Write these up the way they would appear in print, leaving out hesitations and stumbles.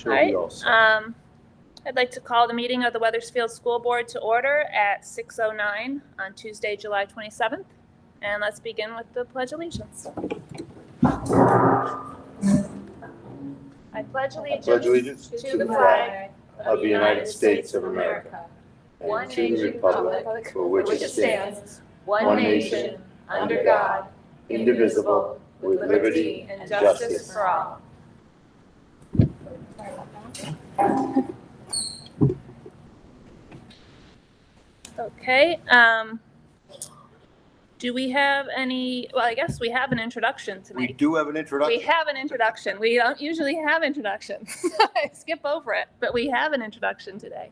She'll All right. be all set. I'd like to call the meeting of the Weathersfield School Board to order at 6:09 on Tuesday, July 27th. And let's begin with the Pledge of Allegiance. I pledge allegiance to the flag of the United States of America and to the republic for which it stands, one nation, under God, indivisible, with liberty and justice for all. Okay. Do we have any? Well, I guess we have an introduction to We make. do have an introduction. We have an introduction. We don't usually have introductions. I skip over it, but we have an introduction today.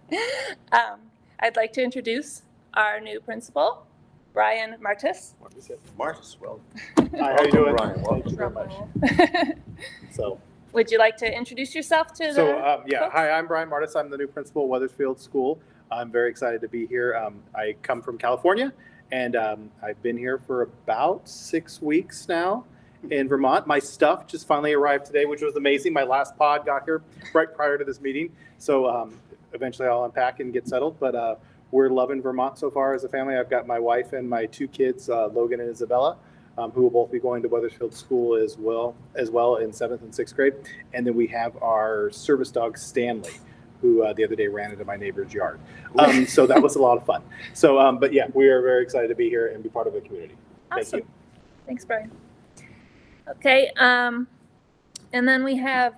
I'd like to introduce our new principal, Brian Martis. Martis, well. Hi, how you doing? Brian, welcome. Thank you very much. So, Would you like to introduce yourself to the yeah. folks? Hi, I'm Brian Martis. I'm the new principal of Weathersfield School. I'm very excited to be here. I come from California, and I've been here for about 6 weeks now in Vermont. My stuff just finally arrived today, which was amazing. My last pod got here right prior to this meeting. So eventually I'll unpack and get settled. But we're loving Vermont so far as a family. I've got my wife and my 2 kids, Logan and Isabella, who will both be going to Weathersfield School as well in 7th and 6th grade. And then we have our service dog, Stanley, who the other day ran into my neighbor's yard. So that was a lot of fun. So, but yeah, we are very excited to be here and be part of the community. Awesome. Thank you. Thanks, Brian. Okay, and then we have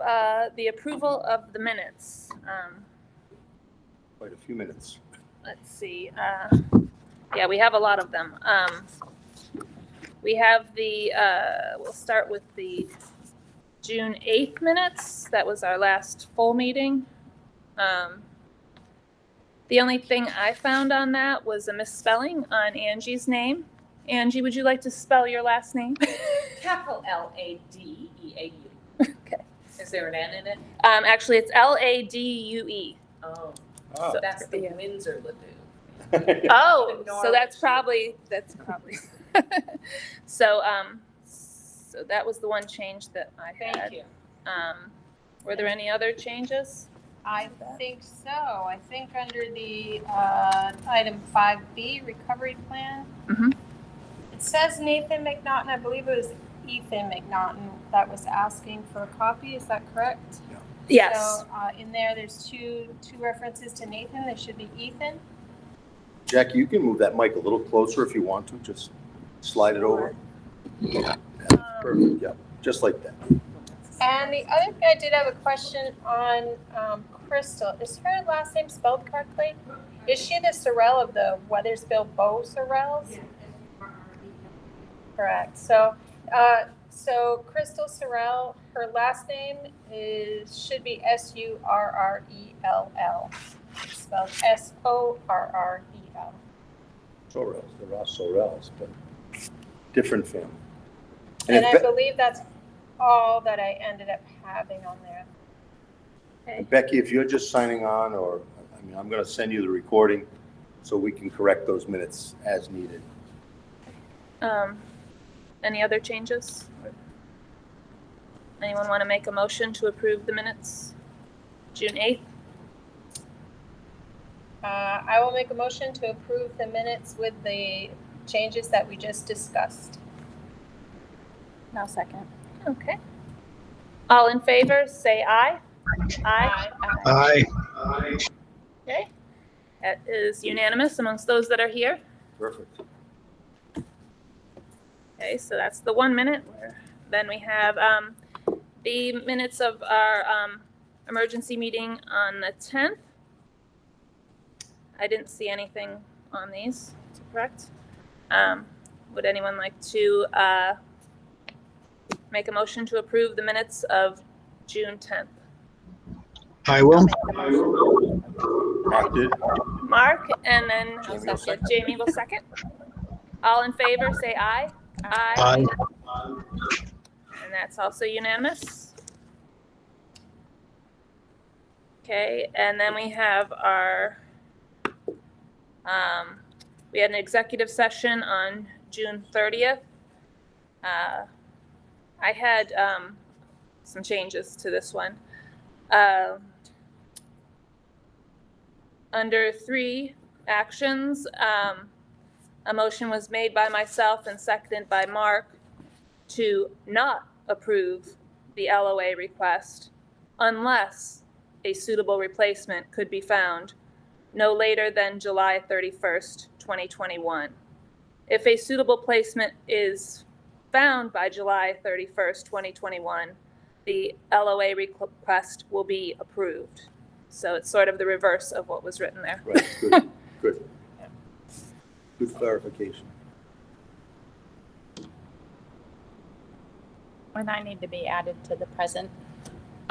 the approval of the minutes. Quite a few minutes. Let's see. Yeah, we have a lot of them. We have the, we'll start with the June 8th minutes. That was our last full meeting. The only thing I found on that was a misspelling on Angie's name. Angie, would you like to spell your last name? Capital Ladee. Okay. Is there an N in it? Actually, it's Ladue. Oh, So- that's the yeah. Windsor Ladue. Oh, The so that's Norwich. probably. So, so that was the one change that I had. Thank you. Were there any other changes? I think so. I think under the item 5B, recovery plan, Mhm. it says Nathan McNaughton. I believe it was Ethan McNaughton that was asking for a copy. Is that correct? Yes. So in there's two references to Nathan. There should be Ethan. Jackie, you can move that mic a little closer if you want to. Just slide it over. Yeah, perfect. Yeah, just like that. And the other thing, I did have a question on Crystal. Is her last name spelled correctly? Is she the Sorrell of the Weathersfield Bow Sorrells? Correct. So, so Crystal Sorrell, her last name should be Surrell, spelled Sorrel. Sorrells, the Ross Sorrells, but different family. And if I believe that's all that I ended up having on there. Becky, if you're just signing on, or, I mean, I'm going to send you the recording so we can correct those minutes as needed. Any other changes? Anyone want to make a motion to approve the minutes? June 8th? I will make a motion to approve the minutes with the changes that we just discussed. No second. Okay. All in favor, say aye. Aye. Aye. Okay. That is unanimous amongst those that are here. Perfect. Okay, so that's the 1 minute. Then we have the minutes of our emergency meeting on the 10th. I didn't see anything on these, is that correct? Would anyone like to make a motion to approve the minutes of June 10th? I will. Mark did. Mark, and then Jamie will second. Jamie will second. All in favor, say aye. Aye. And that's also unanimous. Okay, and then we have our, we had an executive session on June 30th. I had some changes to this one. Under 3 actions, a motion was made by myself and seconded by Mark to not approve the LOA request unless a suitable replacement could be found no later than July 31st, 2021. If a suitable placement is found by July 31st, 2021, the LOA request will be approved. So it's sort of the reverse of what was written there. Right, good, good. Good clarification. When I need to be added to the present.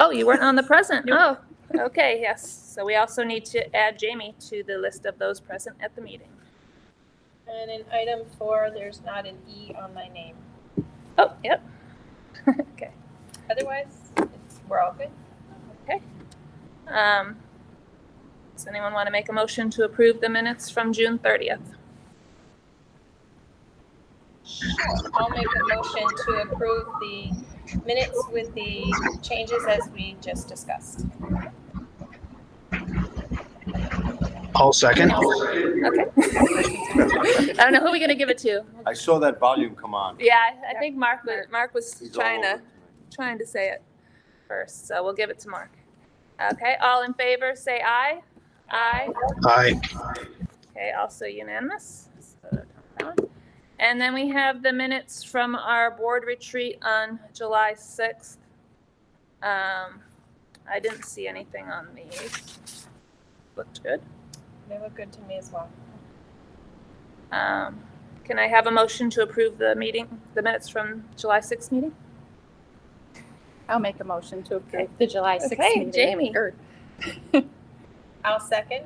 Oh, you weren't on the present? Oh, okay, yes. So we also need to add Jamie to the list of those present at the meeting. And in item 4, there's not an E on my name. Oh, yep. Okay. Otherwise, we're all good. Does anyone want to make a motion to approve the minutes from June 30th? I'll make a motion to approve the minutes with the changes as we just discussed. I'll second. Okay. I don't know who we're going to give it to. I saw that volume come on. Yeah, I think Mark was He's all over trying it to say it first, so we'll give it to Mark. Okay, all in favor, say aye. Aye. Aye. Okay, also unanimous. So, and then we have the minutes from our board retreat on July 6th. I didn't see anything on these. Looked good. They look good to me as well. Can I have a motion to approve the minutes from July 6th meeting? I'll make a motion to approve the July 6th Okay, meeting. Jamie. I'll second.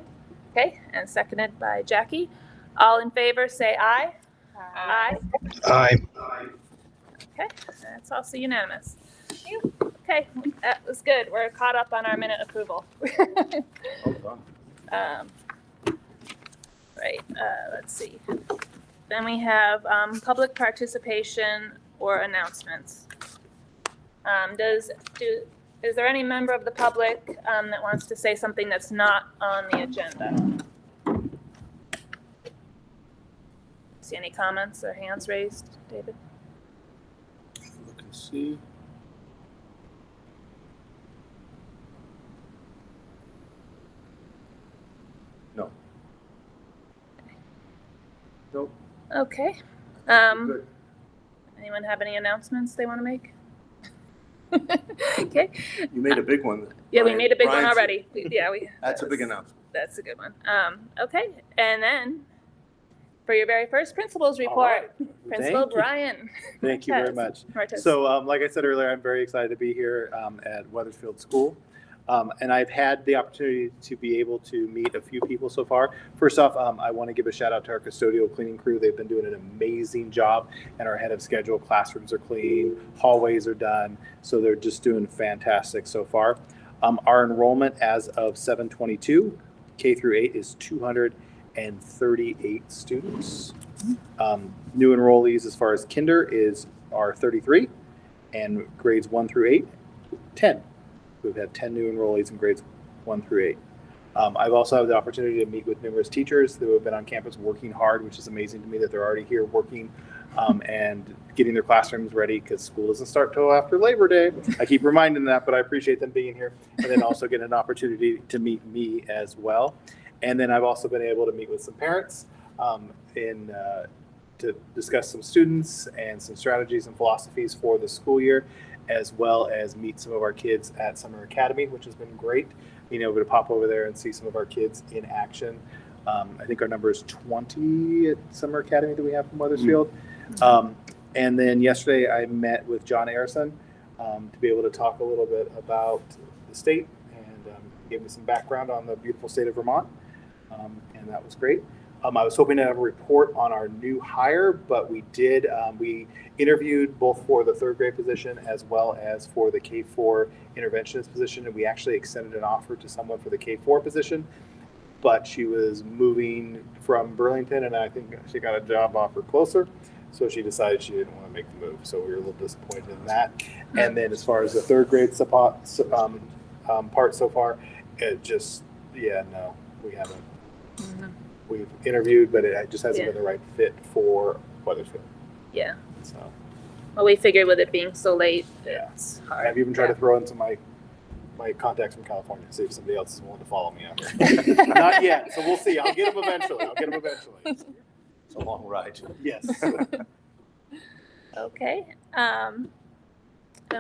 Okay, and seconded by Jackie. All in favor, say aye. Aye. Aye. Okay, that's also unanimous. Okay, that was good. We're caught up on our minute approval. Well done. Right, let's see. Then we have public participation or announcements. Is there any member of the public that wants to say something that's not on the agenda? See any comments or hands raised, David? Look and see. No. Nope. Okay. Good. Anyone have any announcements they want to make? Okay. You made a big one. Yeah, we Brian. made a big one Brian's- already. That's a big announcement. That's a good one. Okay, and then for your very first principal's All report, right. Principal Thank you. Brian. Thank you very Yes. much. Martez. So, like I said earlier, I'm very excited to be here at Weathersfield School. And I've had the opportunity to be able to meet a few people so far. First off, I want to give a shout out to our custodial cleaning crew. They've been doing an amazing job and are ahead of schedule. Classrooms are clean, hallways are done. So they're just doing fantastic so far. Our enrollment as of 7/22, K through 8, is 238 students. New enrollees as far as kinder are 33, and grades 1 through 8, 10. We've had 10 new enrollees in grades 1 through 8. I've also had the opportunity to meet with numerous teachers who have been on campus working hard, which is amazing to me that they're already here working and getting their classrooms ready because school doesn't start till after Labor Day. I keep reminding them that, but I appreciate them being here, and then also getting an opportunity to meet me as well. And then I've also been able to meet with some parents to discuss some students and some strategies and philosophies for the school year, as well as meet some of our kids at Summer Academy, which has been great, being able to pop over there and see some of our kids in action. I think our number is 20 at Summer Academy that we have from Weathersfield. And then yesterday I met with John Arison to be able to talk a little bit about the state and give me some background on the beautiful state of Vermont. And that was great. I was hoping to have a report on our new hire, but we did. We interviewed both for the 3rd grade position as well as for the K4 interventionist position, and we actually extended an offer to someone for the K4 position, but she was moving from Burlington, and I think she got a job offer closer, so she decided she didn't want to make the move, so we were a little disappointed in that. And then as far as the 3rd grade part so far. It just, yeah, no, we haven't. Mhm. We've interviewed, but it just hasn't Yeah. been the right fit for Weathersfield. Yeah. So Well, we figured with it being so late, Yeah. it's hard. I've even tried to throw in some of my contacts from California, see if somebody else is willing to follow me out. Not yet, so we'll see. I'll get them eventually. It's a long ride. Yes. Okay.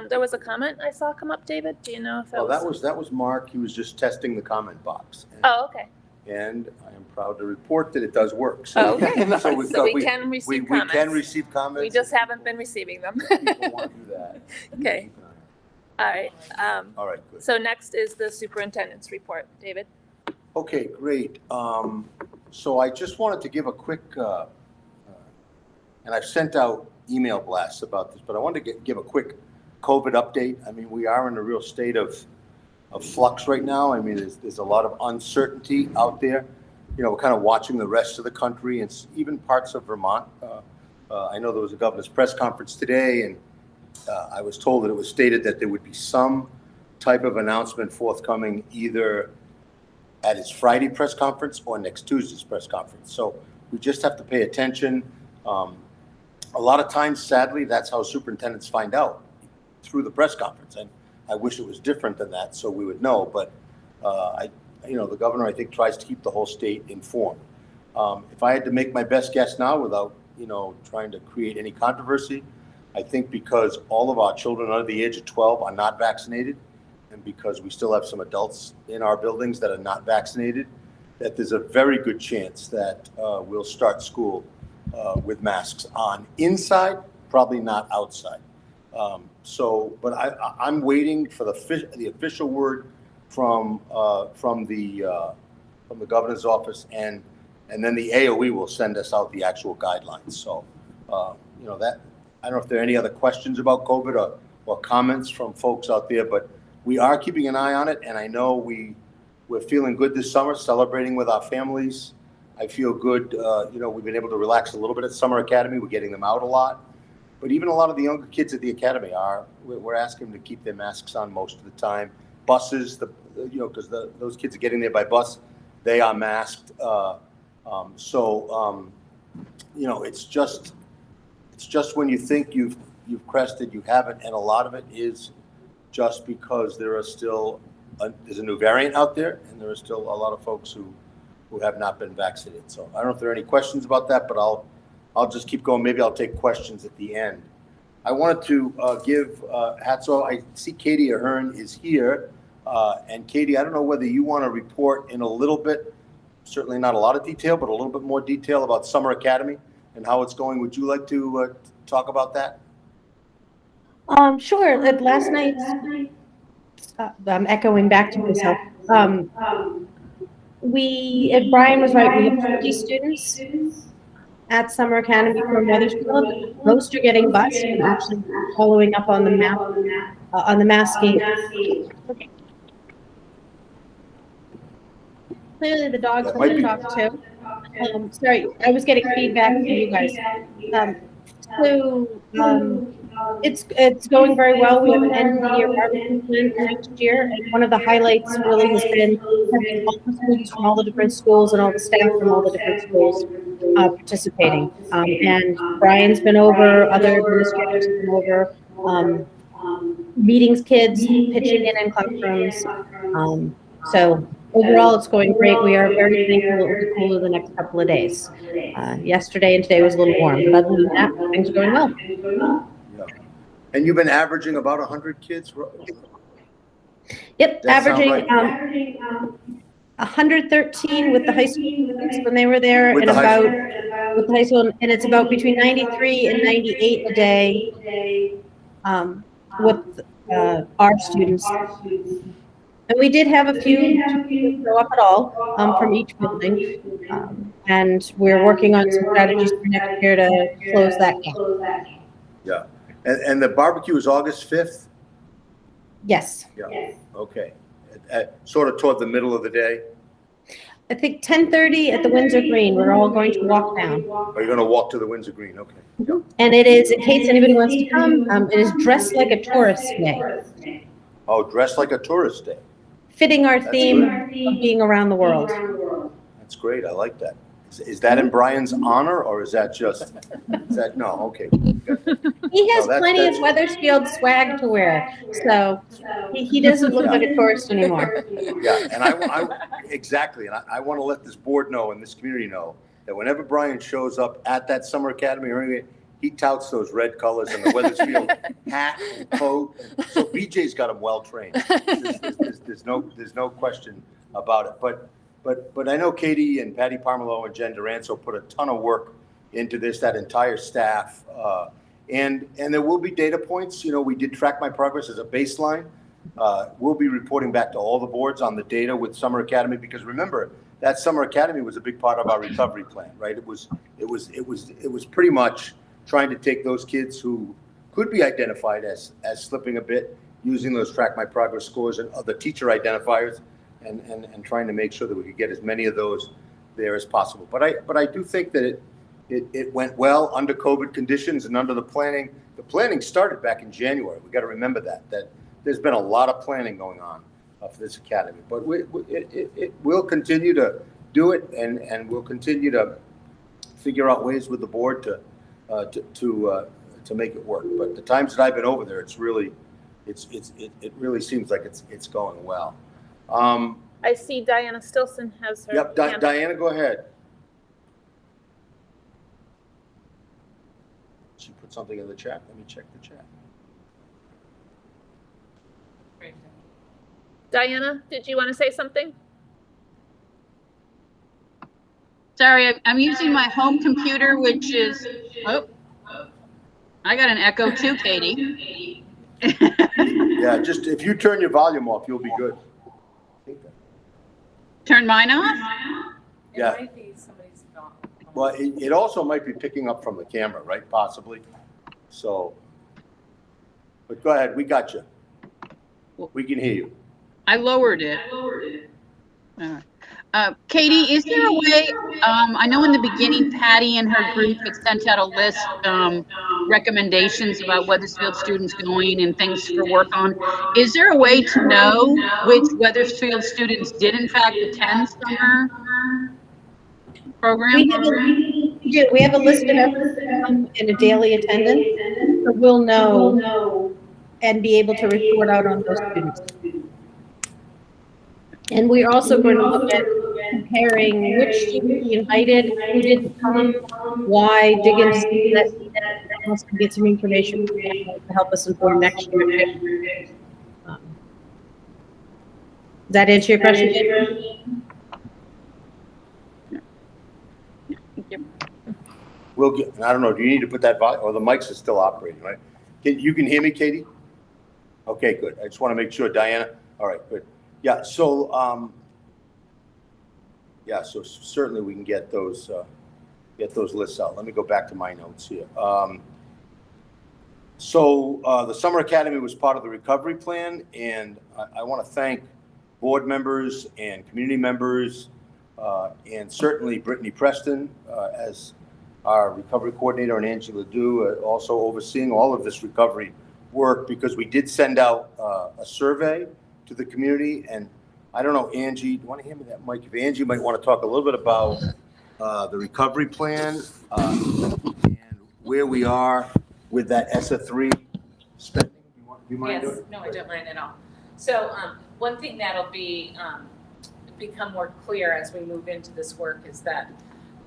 There was a comment I saw come up, David. Do you know if that Well, was? that was Mark. He was just testing the comment box. Oh, okay. And I am proud to report that it does work. Oh, okay. So we've So got- we can receive we comments. can receive comments. We just haven't been receiving them. People want to do that. Okay. All right. All right, good. So next is the superintendent's report. David? Okay, great. So I just wanted to give a quick, and I've sent out email blasts about this, but I wanted to give a quick COVID update. I mean, we are in a real state of flux right now. I mean, there's a lot of uncertainty out there. You know, we're kind of watching the rest of the country and even parts of Vermont. I know there was a governor's press conference today, and I was told that it was stated that there would be some type of announcement forthcoming either at his Friday press conference or next Tuesday's press conference. So we just have to pay attention. A lot of times, sadly, that's how superintendents find out, through the press conference. And I wish it was different than that, so we would know. But the governor, I think, tries to keep the whole state informed. If I had to make my best guess now, without trying to create any controversy, I think because all of our children under the age of 12 are not vaccinated, and because we still have some adults in our buildings that are not vaccinated, that there's a very good chance that we'll start school with masks on inside, probably not outside. But I'm waiting for the official word from the governor's office, and then the AOE will send us out the actual guidelines. So that, I don't know if there are any other questions about COVID or comments from folks out there, but we are keeping an eye on it, and I know we're feeling good this summer, celebrating with our families. I feel good. We've been able to relax a little bit at Summer Academy. We're getting them out a lot. But even a lot of the younger kids at the academy we're asking them to keep their masks on most of the time. Buses, because those kids are getting there by bus, they are masked. It's just when you think you've crested, you haven't, and a lot of it is just because there's a new variant out there, and there are still a lot of folks who have not been vaccinated. So I don't know if there are any questions about that, but I'll just keep going. Maybe I'll take questions at the end. I wanted to give hats off. I see Katie Ahern is here. And Katie, I don't know whether you want to report in a little bit, certainly not a lot of detail, but a little bit more detail about Summer Academy and how it's going. Would you like to talk about that? Sure. Last night, I'm echoing back to myself. If Brian was right, we have 50 students at Summer Academy from Weathersfield. Most are getting bused and actually following up on the masking. Okay. Clearly, the dogs want to talk too. Sorry, I was getting feedback from you guys. It's going very well. We have an end of the year barbecue plan for next year, and one of the highlights really has been having all the students from all the different schools and all the staff from all the different schools participating. And Brian's been over, other administrators have been over, meetings, kids pitching in classrooms. So overall, it's going great. We are very thankful it will be cooler the next couple of days. Yesterday and today was a little warm, but other than that, things are going well. Yeah. And you've been averaging about 100 kids? Yep, That sound averaging 113 with the high school students when they were there, With and the high about with the high school, and it's about between 93 and 98 a day with our students. And we did have a few show up at all from each building, and we're working on some strategies for next year to close that gap. Yeah. And the barbecue is August 5th? Yes. Yeah. Okay. Sort of toward the middle of the day? I think 10:30 at the Windsor Green. We're all going to walk down. Are you going to walk to the Windsor Green? Okay. Yeah. And it is, in case anybody wants to come, it is dressed like a tourist day. Oh, dressed like a tourist day. fitting our That's theme good. of being around the world. That's great. I like that. Is that in Brian's honor or is that just, no, okay. He has No, plenty of that's- Weathersfield swag to wear, so he doesn't look like a tourist anymore. Yeah, and I exactly, and I want to let this board know and this community know that whenever Brian shows up at that summer academy or anything, he touts those red colors and the Weathersfield hat and coat. So BJ's got him well trained. There's no question about it. But I know Katie and Patty Parmelo and Jen Duranzo put a ton of work into this, that entire staff. And there will be data points. You know, we did track my progress as a baseline. We'll be reporting back to all the boards on the data with Summer Academy, because remember, that Summer Academy was a big part of our recovery plan, right? It was pretty much trying to take those kids who could be identified as slipping a bit, using those Track My Progress scores and other teacher identifiers, and trying to make sure that we could get as many of those there as possible. But I do think that it went well under COVID conditions and under the planning. The planning started back in January. We got to remember that there's been a lot of planning going on for this academy. But we'll continue to do it, and we'll continue to figure out ways with the board to make it work. But the times that I've been over there, it really seems like it's going well. I see Diana Stilson has her Yep, hand up. Diana, go ahead. She put something in the chat. Let me check the chat. Diana, did you want to say something? Sorry, I'm using my home computer, which is, oh, I got an echo too, Katie. Yeah, just if you turn your volume off, you'll be good. Turn mine off? Yeah. It might be somebody's phone. Well, it also might be picking up from the camera, right? Possibly. So, but go ahead. We got you. We can hear you. I lowered it. All right. Katie, is there a way, I know in the beginning Patty and her group had sent out a list, recommendations about Weathersfield students going and things to work on. Is there a way to know which Weathersfield students did in fact attend summer program? We have a list of everyone in a daily attendance, so we'll know and be able to report out on those students. And we're also going to look at comparing which students we invited, who didn't come, why, dig into that, also get some information to help us inform next year. Does that answer your question? We'll get, and I don't know, do you need to put that volume, or the mics are still operating, right? You can hear me, Katie? Okay, good. I just want to make sure, Diana. All right, good. Yeah, so, so certainly we can get those lists out. Let me go back to my notes here. The Summer Academy was part of the recovery plan, and I want to thank board members and community members, and certainly Brittany Preston as our recovery coordinator, and Angela Ledoux also overseeing all of this recovery work, because we did send out a survey to the community. And I don't know, Angie, do you want to hand me that mic? If Angie might want to talk a little bit about the recovery plan and where we are with that ESSA 3 spending. Do you mind doing Yes, it? no, I don't mind at all. So one thing that'll be become more clear as we move into this work is that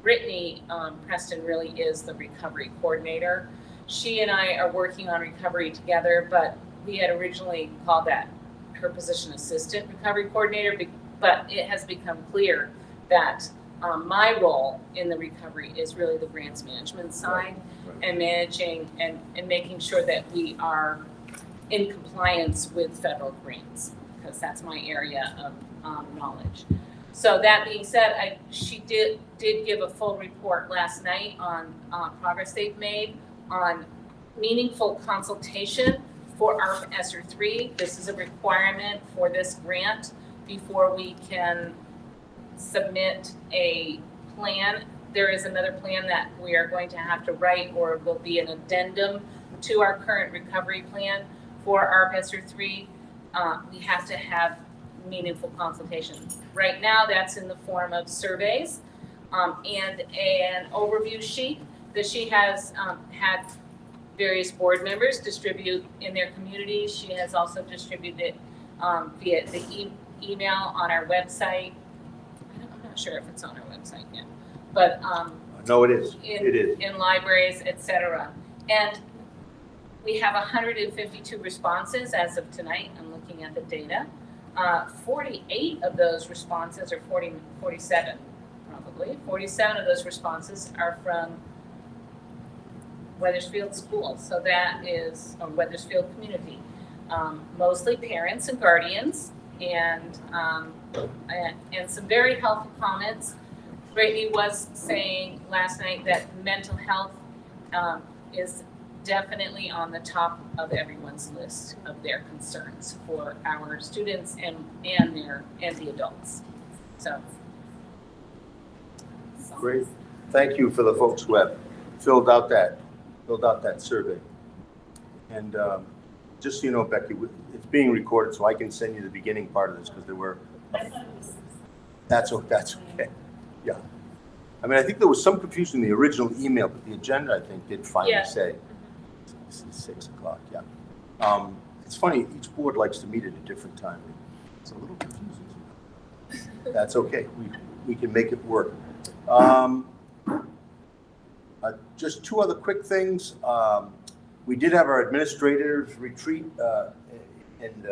Brittany Preston really is the recovery coordinator. She and I are working on recovery together, but we had originally called that her position assistant recovery coordinator, but it has become clear that my role in the recovery is really the grants management side, and managing and making sure that we are in compliance with federal grants, because that's my area of knowledge. So that being said, she did give a full report last night on progress they've made on meaningful consultation for ARP ESSER 3. This is a requirement for this grant before we can submit a plan. There is another plan that we are going to have to write, or will be an addendum to our current recovery plan for ARP ESSER 3. We have to have meaningful consultation. Right now, that's in the form of surveys and an overview sheet that she has had various board members distribute in their communities. She has also distributed via the email on our website. I'm not sure if it's on our website yet, but No, it is. It is. in libraries, et cetera. And we have 152 responses as of tonight. I'm looking at the data. 48 of those responses, or 47 probably, 47 of those responses are from Weathersfield schools. So that is a Weathersfield community. Mostly parents and guardians, and some very helpful comments. Brittany was saying last night that mental health is definitely on the top of everyone's list of their concerns for our students and the adults. So. Great. Thank you for the folks who have filled out that survey. And just so you know, Becky, it's being recorded, so I can send you the beginning part of this because there were. That's okay. Yeah. I mean, I think there was some confusion in the original email, but the agenda, I think, did finally say 6 o'clock. Yeah. It's funny, each board likes to meet at a different time. It's a little confusing. That's okay. We can make it work. Just two other quick things. We did have our administrators retreat, and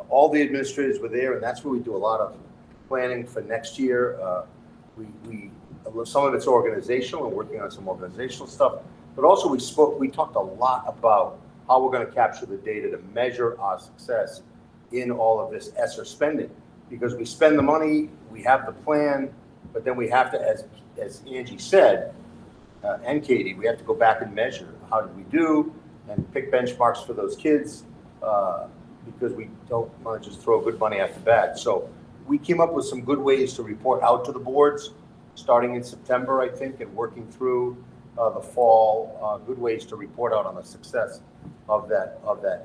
all the administrators were there, and that's where we do a lot of planning for next year. Some of it's organizational and working on some organizational stuff, but also we talked a lot about how we're going to capture the data to measure our success in all of this ESSER spending, because we spend the money, we have the plan, but then we have to, as Angie said, and Katie, we have to go back and measure how did we do and pick benchmarks for those kids, because we don't want to just throw good money after bad. So we came up with some good ways to report out to the boards, starting in September, I think, and working through the fall, good ways to report out on the success of that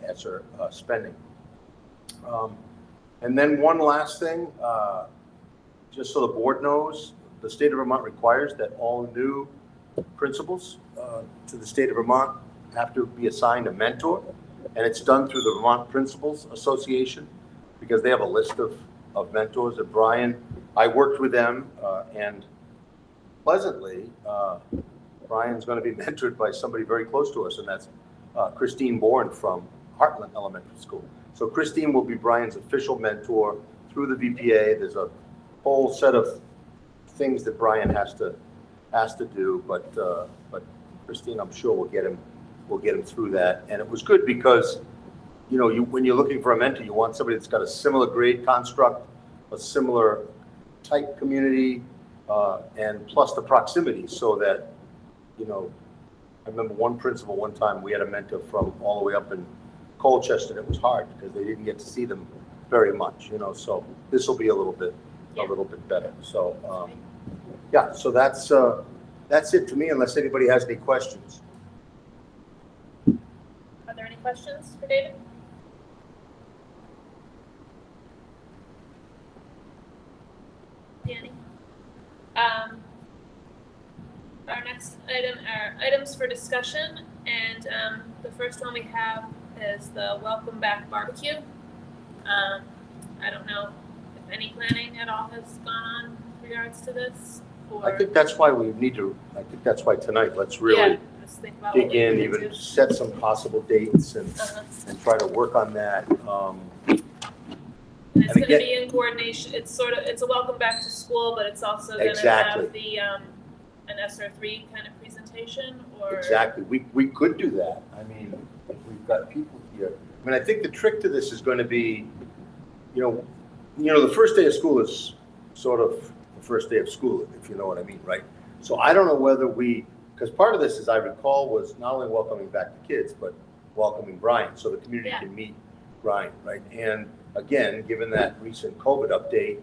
ESSER spending. And then one last thing, just so the board knows, the state of Vermont requires that all new principals to the state of Vermont have to be assigned a mentor, and it's done through the Vermont Principals Association because they have a list of mentors. And Brian, I worked with them, and pleasantly, Brian's going to be mentored by somebody very close to us, and that's Christine Bourne from Heartland Elementary School. So Christine will be Brian's official mentor through the VPA. There's a whole set of things that Brian has to do, but Christine, I'm sure, will get him through that. And it was good because, when you're looking for a mentor, you want somebody that's got a similar grade construct, a similar type community, and plus the proximity, so that, I remember one principal one time, we had a mentor from all the way up in Colchester, and it was hard because they didn't get to see them very much, so this will be a little bit better. So, yeah, so that's it to me, unless anybody has any questions. Are there any questions for David? Danny? Our next item are items for discussion, and the first one we have is the Welcome Back Barbecue. I don't know if any planning at all has gone on in regards to this, or. I think that's why tonight, let's really just think about dig what we in, can even do. set some possible dates and try to work on that. And it's And gonna again- be in coordination, it's a welcome back to school, but it's also gonna Exactly. have the, an SR3 kind of presentation, or? Exactly, we could do that. I mean, if we've got people here. I mean, I think the trick to this is going to be, the first day of school is sort of the first day of school, if you know what I mean, right? So I don't know whether because part of this, as I recall, was not only welcoming back the kids, but welcoming Brian, so the community can meet Brian, right? And again, given that recent COVID update,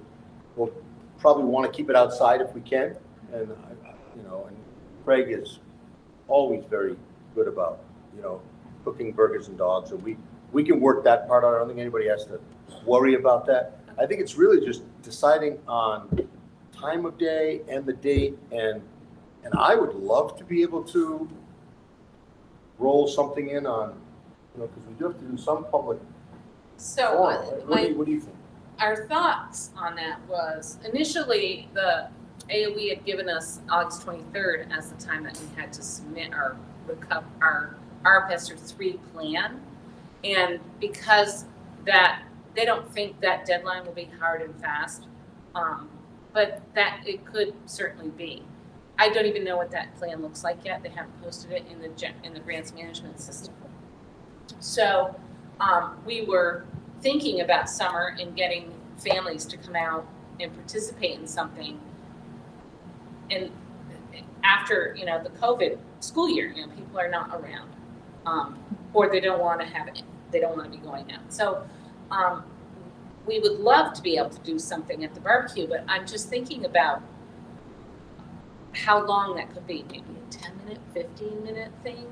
we'll probably want to keep it outside if we can. And, and Craig is always very good about, cooking burgers and dogs. And we can work that part out. I don't think anybody has to worry about that. I think it's really just deciding on time of day and the date, and I would love to be able to roll something in on, because we do have to do some public So forum. What do you think? our thoughts on that was initially the AOE had given us August 23rd as the time that we had to submit our RPESTR 3 plan. And because that, they don't think that deadline will be hard and fast, but that it could certainly be. I don't even know what that plan looks like yet. They haven't posted it in the grants management system. So we were thinking about summer and getting families to come out and participate in something. And after, the COVID school year, people are not around, or they don't want to have it. They don't want to be going out. So we would love to be able to do something at the barbecue, but I'm just thinking about how long that could be, maybe a 10-minute, 15-minute thing.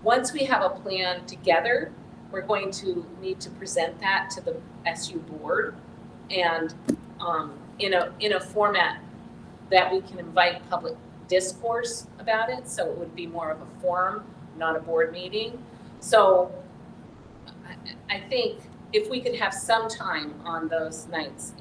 Once we have a plan together, we're going to need to present that to the SU board, and in a format that we can invite public discourse about it, so it would be more of a forum, not a board meeting. So I think if we could have some time on those nights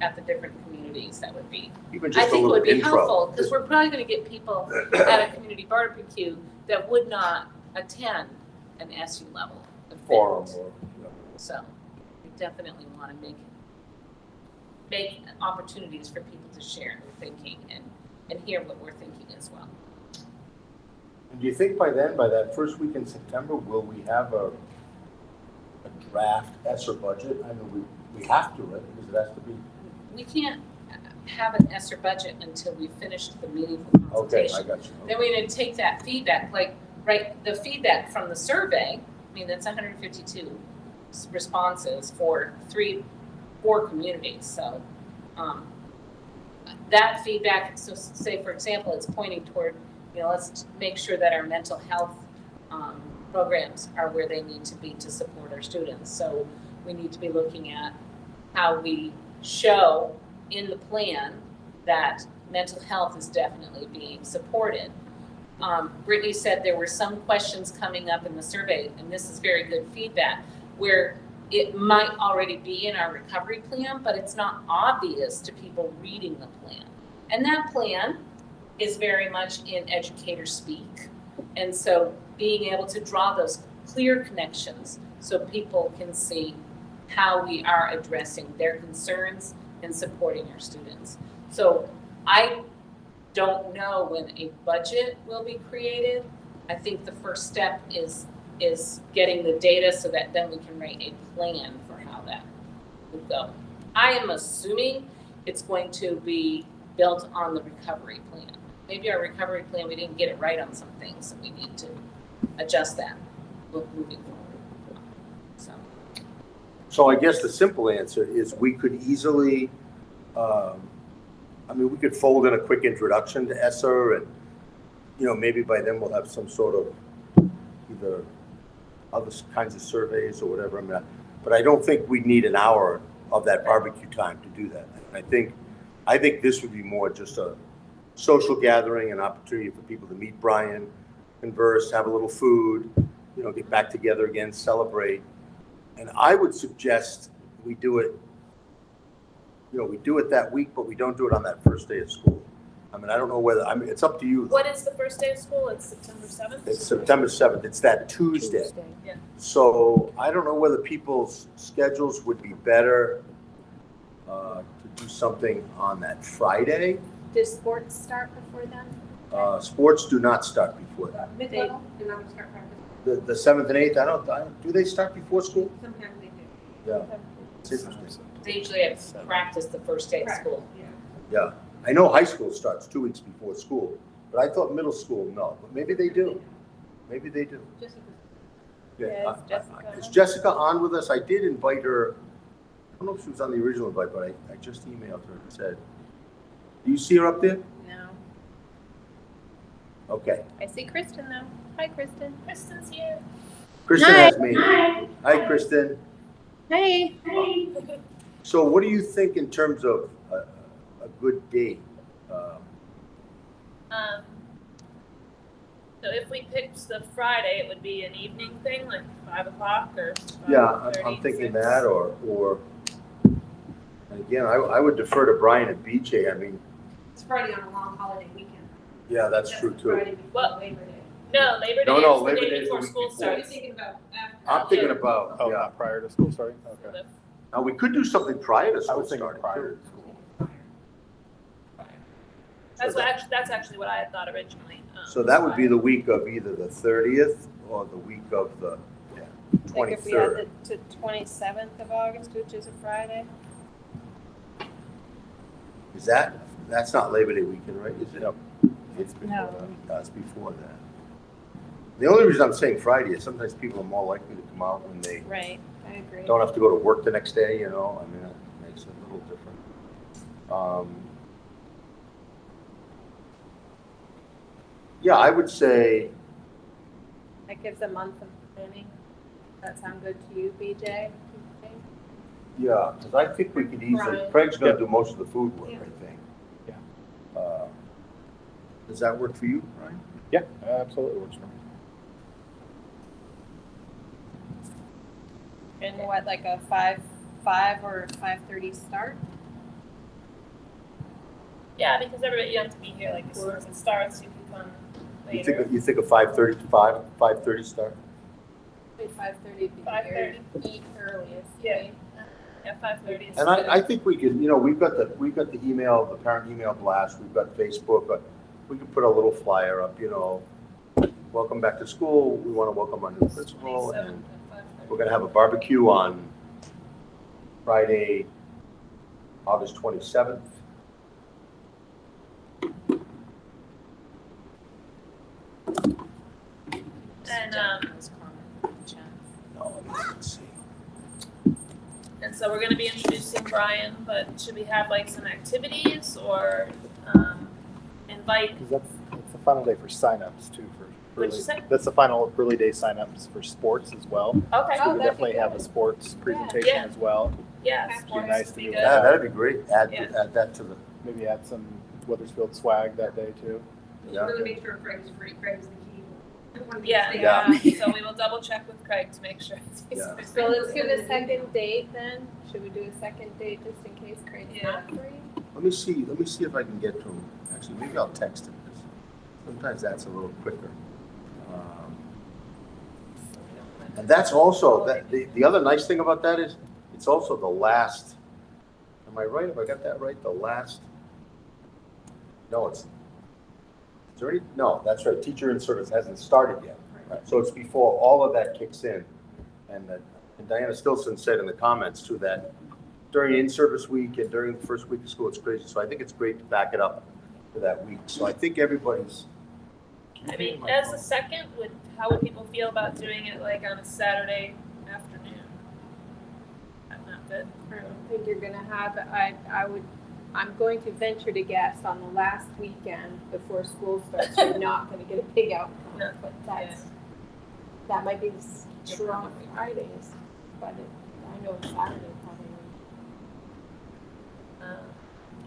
at the different communities, that would be, Even I just a think it little would be intro. helpful, because we're probably gonna get people at a community barbecue that would not attend an SU level event. Forum or, So we definitely wanna make opportunities for people to share their thinking and hear what we're thinking as well. And do you think by then, by that first week in September, will we have a draft ESSER budget? I mean, we have to, right? Because it has to be. We can't have an ESSER budget until we finish the meaningful Okay, consultation. I got you. Then we're gonna take that feedback, the feedback from the survey, that's 152 responses for 4 communities, so, that feedback, so say for example, it's pointing toward, let's make sure that our mental health, programs are where they need to be to support our students. So we need to be looking at how we show in the plan that mental health is definitely being supported. Brittany said there were some questions coming up in the survey, and this is very good feedback, where it might already be in our recovery plan, but it's not obvious to people reading the plan. And that plan is very much in educator speak. And so being able to draw those clear connections so people can see how we are addressing their concerns and supporting our students. So I don't know when a budget will be created. I think the first step is getting the data so that then we can write a plan for how that would go. I am assuming it's going to be built on the recovery plan. Maybe our recovery plan, we didn't get it right on some things, so we need to adjust that moving forward. So I guess the simple answer is we could easily, we could fold in a quick introduction to ESSER, and, maybe by then we'll have some sort of either other kinds of surveys or whatever. But I don't think we'd need an hour of that barbecue time to do that. And I think this would be more just a social gathering, an opportunity for people to meet Brian, converse, have a little food, get back together again, celebrate. And I would suggest we do it, we do it that week, but we don't do it on that first day of school. I don't know whether, it's up to you. What is the first day of school? It's September 7th? It's September 7th. It's that Tuesday. Yeah. So I don't know whether people's schedules would be better to do something on that Friday. Does sports start before then? Sports do not start before that. Mid-level? Do not start practice? The 7th and 8th, do they start before school? Sometimes they do. Yeah. It's interesting. They usually have practice the first day of school. Yeah. I know high school starts 2 weeks before school, but I thought middle school, no. But maybe they do. Maybe they do. Yeah, is Jessica Is on? Jessica on with us? I did invite her. I don't know if she was on the original invite, but I just emailed her and said, do you see her up there? No. Okay. I see Kristen though. Hi, Kristen. Kristen's here. Kristen has me. Hi, Kristen. Hey. So what do you think in terms of a good date? So if we picked the Friday, it would be an evening thing, like 5 o'clock or. Yeah, I'm 5:30, thinking 6? that, or, and again, I would defer to Brian and BJ. I mean, It's Friday on a long holiday weekend. yeah, that's true too. Friday before Well, Labor Day. No, Labor Day No, is the Labor day Day is the before week school before. So you're starts. thinking about after. I'm thinking about, Oh, yeah. not prior to school starting? So Okay. the- Now, we could do something prior to I school was thinking starting prior too. to school. That's actually what I had thought originally. So that would be the week of either the 30th or the week of the Like if we had 23rd. the 27th of August, which is a Friday. Is that's not Labor Day weekend, right? Is it? Nope. It's before No. that. That's before that. The only reason I'm saying Friday is sometimes people are more likely to come out when they Right, I agree. don't have to go to work the next day, you know? I mean, that makes it a little different. Yeah, I would say, That gives a month of planning. Does that sound good to you, BJ? yeah, because I think we could easily, Right. Craig's gonna Yeah. do most of the food work, Yeah. I think. Yeah. Does that work for you, Ryan? Yeah, absolutely works for me. And what, like a 5 or 5:30 start? Yeah, because everybody, you have to be here like as soon as it starts, you can come later. You think a 5:30 to 5:30 start? 5:30 would be 5:30. eat earliest. Yeah. right? Yeah, 5:30 is. And I think we could, you know, we've got the email, the parent email blast, we've got Facebook, but we could put a little flyer up, you know, welcome back to school, we want to welcome our new principal, 27th and at 5:30. we're gonna have a barbecue on Friday, August 27th. And, No, let's see. and so we're gonna be introducing Brian, but should we have like some activities or, invite? Because that's the final day for signups too. What'd you say? That's the final early day signups for sports as well. Okay, Oh, We that'd be definitely have a good. sports presentation Yeah. as well. yeah, It'd be sports nice would to be do good. Yeah, that'd be great, add Yeah. that to the, Maybe add some Weathersfield swag that day too. Yeah. Really make sure Craig's free, Craig's the key. One of these Yeah, things. Yeah. so we will double check with Craig to make sure. Yeah. So let's give a second date then. Should we do a second date just in case Craig's Yeah. not free? let me see if I can get to him, actually, maybe I'll text him, because sometimes that's a little quicker. And that's also, the other nice thing about that is, it's also the last, am I right, have I got that right, the last? No, is there any, no, that's right, teacher in service hasn't started yet. So it's before all of that kicks in. And Diana Stilson said in the comments too, that during in-service week and during the first week of school, it's crazy. So I think it's great to back it up for that week. So I think everybody's. I mean, as a second, how would people feel about doing it like on a Saturday afternoon? That's not good. I don't think you're gonna have, I'm going to venture to guess on the last weekend before school starts, you're not gonna get a big outcome. No. But that might be true on Fridays, but I know Saturday probably.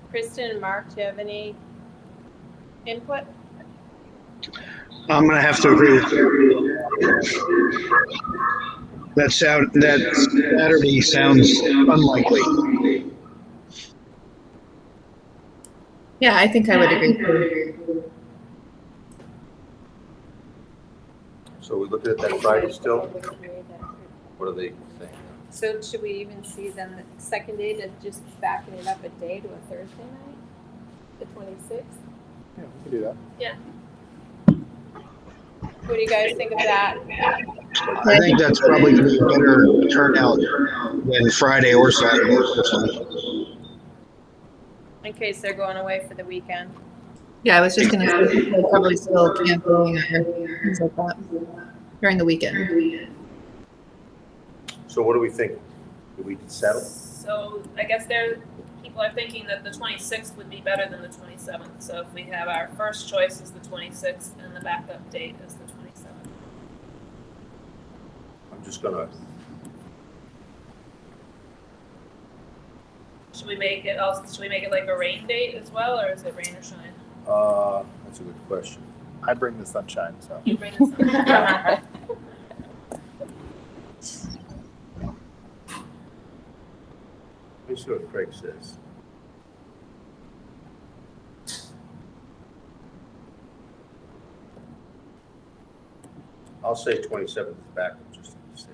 Kristen and Mark, do you have any input? I'm gonna have to agree with you. That Saturday sounds unlikely. Yeah, I think I would agree too. So we're looking at that Friday still? I would agree that- What are they saying? So should we even see then the second day to just backing it up a day to a Thursday night? The 26th? Yeah, we can do that. What do you guys think of that? I think that's probably gonna be a better turnout than Friday or Saturday. In case they're going away for the weekend. Yeah, I was just gonna say, they're probably still camping or things like that during the weekend. So what do we think? Do we settle? So I guess people are thinking that the 26th would be better than the 27th. So if we have our first choice is the 26th and the backup date is the 27th. I'm just gonna. Should we make it like a rain date as well, or is it rain or shine? That's a good question. I bring the sunshine, so. You bring this up. Let me see what Craig says. I'll say 27th is backup, just to be safe.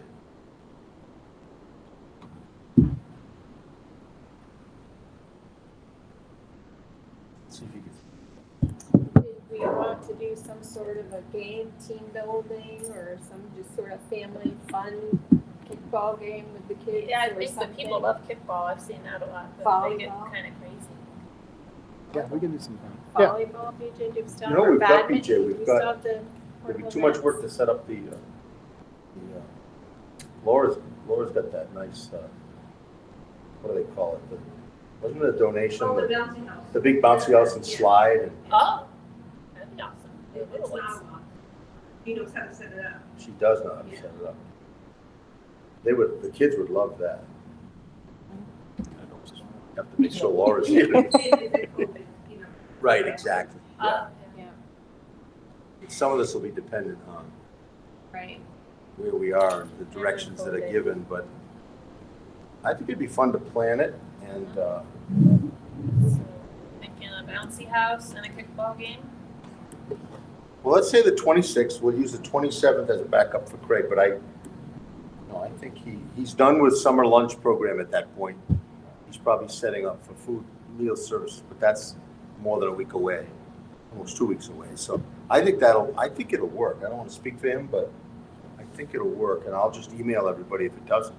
See if you can. Did we want to do some sort of a game, team building, or some just sort of family fun kickball game with the kids? Yeah, I or think that people something? love kickball. I've seen that a lot, but they get Volleyball. kind of crazy. Yeah, we can do some fun. Yeah, Volleyball, BJ, do we still You have know, our we've got badminton? BJ, Do we've we got- still have the There'd be portable too much nets? work to set up the Laura's got that nice, what do they call it? Wasn't it a donation? Oh, the The bouncy house. the big bouncy house and slide, and Oh, that'd be awesome. The It's little not ones. one. He knows how to set it up. she does know how to set it up. The kids would love that. Have to make sure Laura's here. Right, exactly, yeah. Yeah, Some of this will be dependent on right. where we are and the directions that are COVID. given, but I think it'd be fun to plan it, and, So, thinking a bouncy house and a kickball game. well, let's say the 26th, we'll use the 27th as a backup for Craig, but I think he's done with summer lunch program at that point. He's probably setting up for food, meal service, but that's more than a week away, almost 2 weeks away. So I think it'll work. I don't want to speak for him, but I think it'll work, and I'll just email everybody if it doesn't.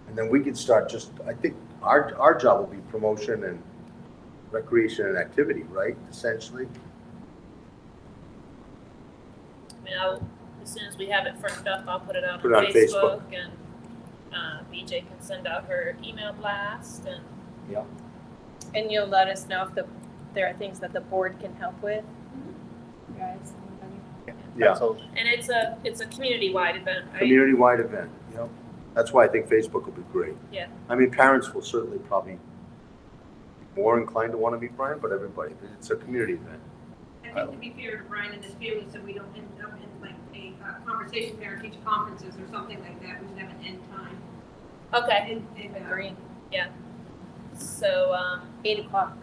And then we can start I think our job will be promotion and recreation and activity, right, essentially? I mean, as soon as we have it firmed up, I'll put it out Put on it on Facebook. Facebook, and BJ can send out her email blast, and And you'll let us know if there are things that the board can help with? Guys, anybody? Yeah. So, and it's a community-wide event, right? Community-wide event, you know? That's why I think Facebook will be great. Yeah. I mean, parents will certainly probably be more inclined to want to meet Brian, but everybody, it's a community event. I think to be fair to Brian and his family, so we don't end up in like a conversation parent-teacher conferences or something like that, we should have an end time. Okay. And, Agree. So 8 o'clock.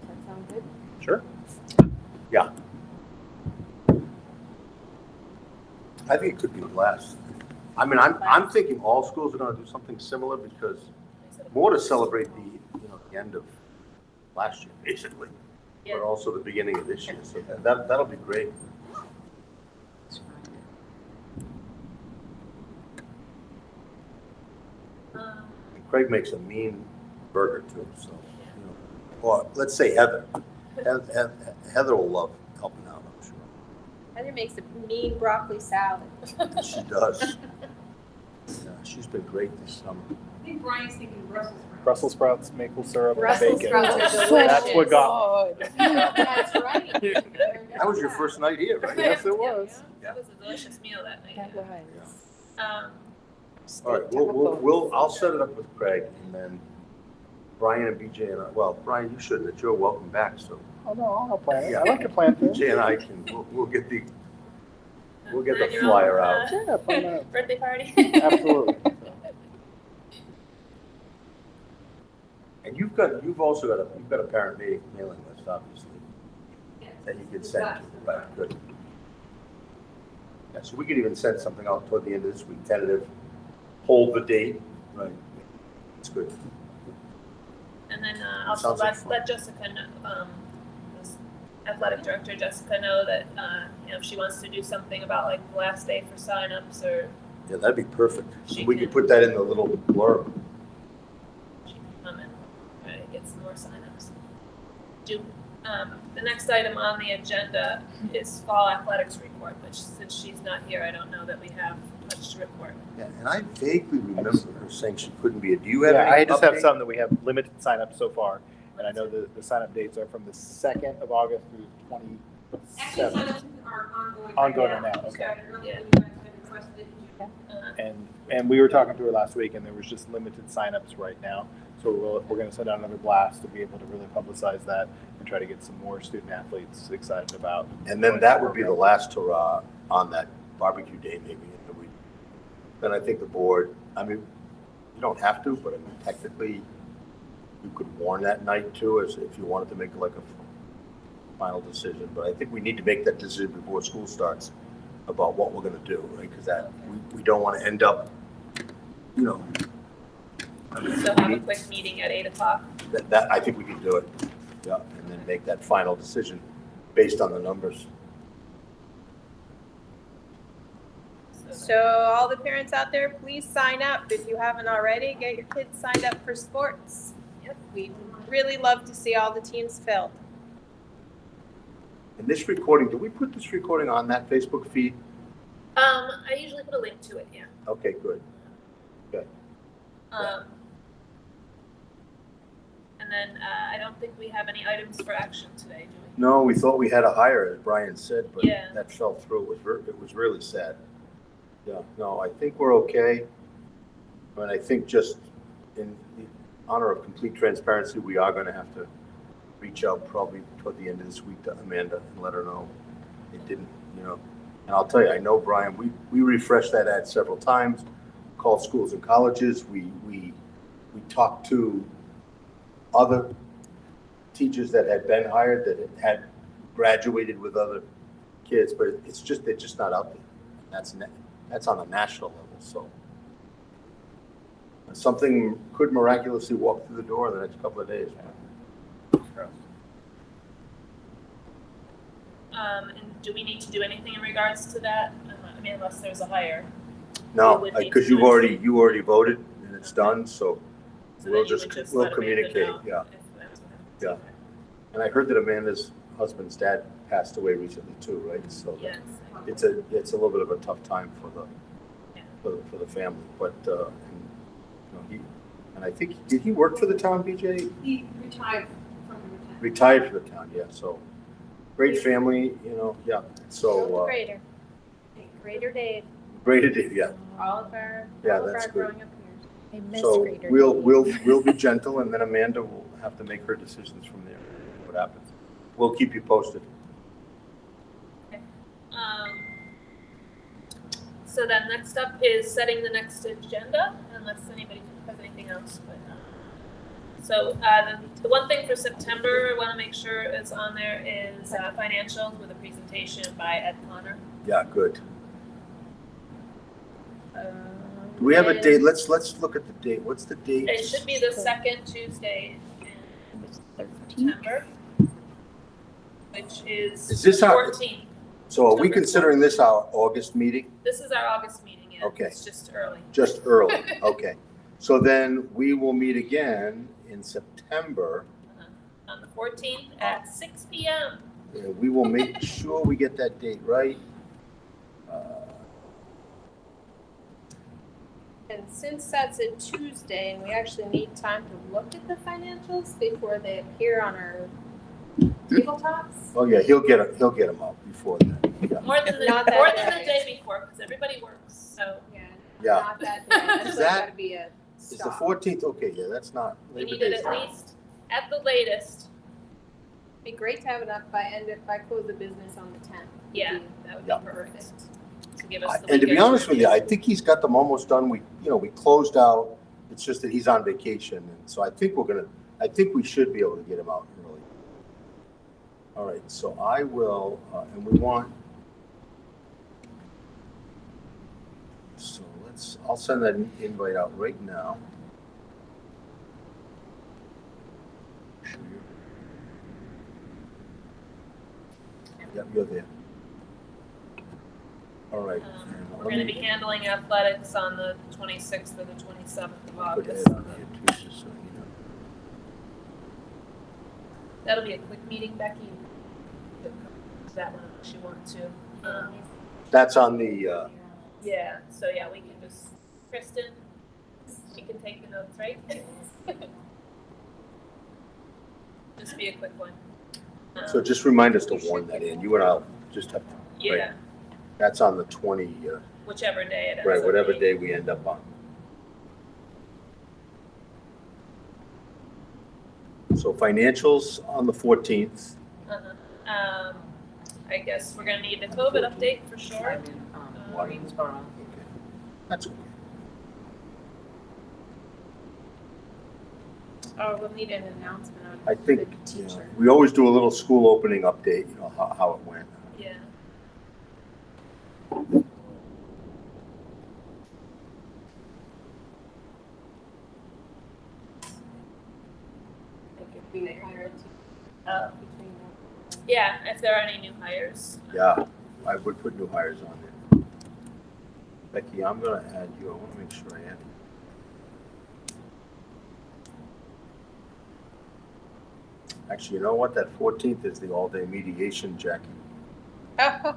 Does that sound good? sure. I think it could be less. I mean, I'm thinking all schools are going to do something similar because more to celebrate the end of last year, basically, Yeah. but also the beginning of this year. So that'll be great. And Craig makes a mean burger too, so, well, let's say Heather. Heather will love helping out, I'm sure. Heather makes a mean broccoli salad. She does. Yeah, she's been great this summer. I think Brian's thinking Brussels sprouts. Brussels sprouts, maple syrup, and Brussels bacon. sprouts are delicious. That's what got That's right. That was your first night here, right? Yes, it was. That was a delicious meal that night. That was. All right, I'll set it up with Craig, and then Brian and BJ and I, well, Brian, you shouldn't, it's your welcome back, so Oh, no, I'll plan it. Yeah. I like to plan things. BJ and I we'll get the 9-year-old, flyer out. Yeah, plan that. Birthday party. Absolutely. And you've also got a parent mailing list, obviously, Yes. that you can send to, but good. Yeah, so we could even send something out toward the end of this week, tentative, hold the date, right? It's good. And then also Sounds like fun. let Jessica know, this athletic director Jessica know that if she wants to do something about like the last day for signups, or Yeah, that'd be perfect. She We can- could put that in the little blurb. she can come and try to get some more signups. The next item on the agenda is fall athletics report, which since she's not here, I don't know that we have much to report. Yeah, and I vaguely remember her saying she couldn't be. Do you have Yeah, any I just have update? some that we have limited signups so far, and I know the sign-up dates are from the 2nd of August through Actually, 27th. signups are ongoing. Ongoing right now, We okay. started earlier Yeah. than you guys had requested in June. And we were talking to her last week, and there was just limited signups right now. So we're going to send out another blast to be able to really publicize that and try to get some more student athletes excited about. And then that would be the last hurrah on that barbecue day, maybe. Then I think the board, I mean, you don't have to, but I mean, technically, you could warn that night too, as if you wanted to make like a final decision. But I think we need to make that decision before school starts about what we're gonna do, right? Because that, we don't want to end up, you know. I mean, So have a quick meeting at 8 o'clock. that, I think we can do it, yeah, and then make that final decision based on the numbers. So all the parents out there, please sign up. If you haven't already, get your kids signed up for sports. Yep. We'd really love to see all the teams filled. And this recording, do we put this recording on that Facebook feed? I usually put a link to it, yeah. Okay, good. And then I don't think we have any items for action today, do we? No, we thought we had a hire, as Brian said, but Yeah. that fell through. It was really sad. Yeah, no, I think we're okay. But I think just in the honor of complete transparency, we are gonna have to reach out probably toward the end of this week to Amanda and let her know it didn't, you know. And I'll tell you, I know, Brian, we refreshed that ad several times, called schools and colleges. We talked to other teachers that had been hired, that had graduated with other kids, but it's just, they're just not out there. That's on a national level, so. Something could miraculously walk through the door in the next couple of days. And do we need to do anything in regards to that? I mean, unless there's a hire. No, We would need because to you do already voted and it's done, so So we'll then you would just, let we'll Amanda communicate, know yeah. if that's what happens. Yeah. And I heard that Amanda's husband's dad passed away recently too, right? So Yes. it's a little bit of a tough time for the family, but, and I think, did he work for the town, BJ? He retired from the retirement. Retired for the town, yeah, so great family, yeah, so, Greater. Greater Dave. great idea, yeah. All of our, Yeah, all of that's our good. growing up years. I miss So Greater we'll Dave. be gentle, and then Amanda will have to make her decisions from there, what happens. We'll keep you posted. So then next up is setting the next agenda, unless anybody has anything else. But so the one thing for September I want to make sure is on there is financials with a presentation by Ed Connor. Yeah, good. Do we have a date? Let's look at the date. What's the date? It should be the second Tuesday in September, which is Is this our- 14th. So are we considering this our August meeting? This is our August meeting, yeah. Okay. It's just early. Just early, okay. So then we will meet again in September. On the 14th at 6 p.m. We will make sure we get that date right. And since that's a Tuesday and we actually need time to look at the financials before they appear on our tabletops. Oh, yeah, he'll get them out before then, yeah. More than Not that the day. day before, because everybody works, so Yeah. Not that day. That's Is like that- gotta be a Is the stop. 14th, okay, yeah, that's not, we Labor need it Day's at not. least, at the latest. Be great to have it up by close of business on the 10th. Yeah, that would Yeah. be perfect. To give us the And to be weekend honest with you, review. I think he's got them almost done. We closed out. It's just that he's on vacation, and so I think we should be able to get him out early. All right, so I will, and we want. So I'll send that invite out right now. Yep, you're there. All right. We're going to be handling athletics on the 26th or the 27th of Put August. Ed on here too, just so you know. That'll be a quick meeting, Becky. That one, if you want to. That's on the, Yeah, so yeah, we can just, Kristen, she can take the notes, right? Just be a quick one. so just remind us to warn that in. You and I'll just have to. Yeah. That's on the 20, whichever day it is. right, whatever day we end up on. So financials on the 14th. I guess we're gonna need a COVID update for sure. Greensboro. Okay. That's okay. Oh, we'll need an announcement on I think, the you know, teacher. we always do a little school opening update, you know, how it went. Yeah. Yeah, if there are any new hires. Yeah, I would put new hires on there. Becky, I'm gonna add you, I wanna make sure I add you. Actually, you know what, that 14th is the all-day mediation, Jackie.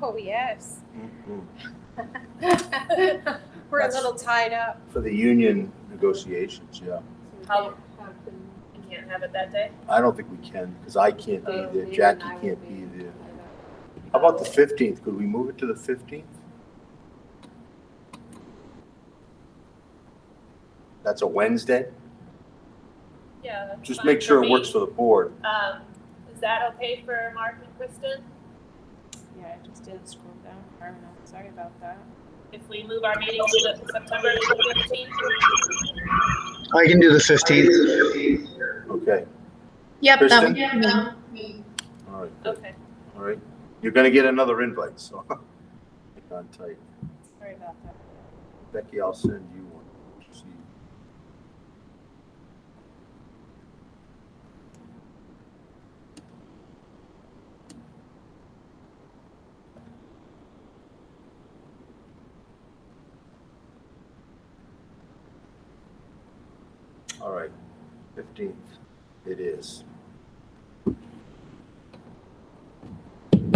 Oh, yes. Mhm. We're a That's- little tied up. For the union negotiations, yeah. How, you can't have it that day? I don't think we can, because I can't be there, Jackie can't be there. How about the 15th? Could we move it to the 15th? That's a Wednesday? Yeah. that's Just fine make sure for it works me. for the board. Is that okay for Mark and Kristen? Yeah, I just didn't scroll down far enough. Sorry about that. If we move our meeting to the September 15th? I can do the 15th. Okay, Yep, that Kristen? would be me. all right, good. Okay, All right. You're gonna get another invite, so. Hang on tight. Sorry about that. Becky, I'll send you one. See. All right, 15th it is.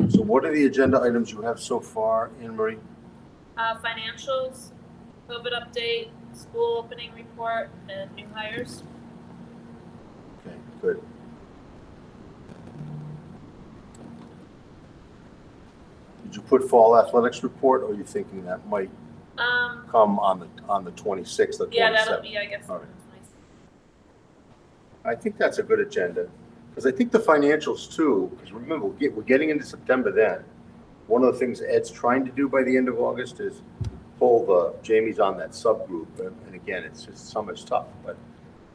So what are the agenda items you have so far, Anne Marie? financials, COVID update, school opening report, and new hires. Okay, good. Did you put fall athletics report, or are you thinking that might come on the 26th or 27th? Yeah, that'll be, I guess. All right. I think that's a good agenda, because I think the financials too, because remember, we're getting into September then. One of the things Ed's trying to do by the end of August is pull Jamie's on that subgroup, and again, it's just so much stuff, but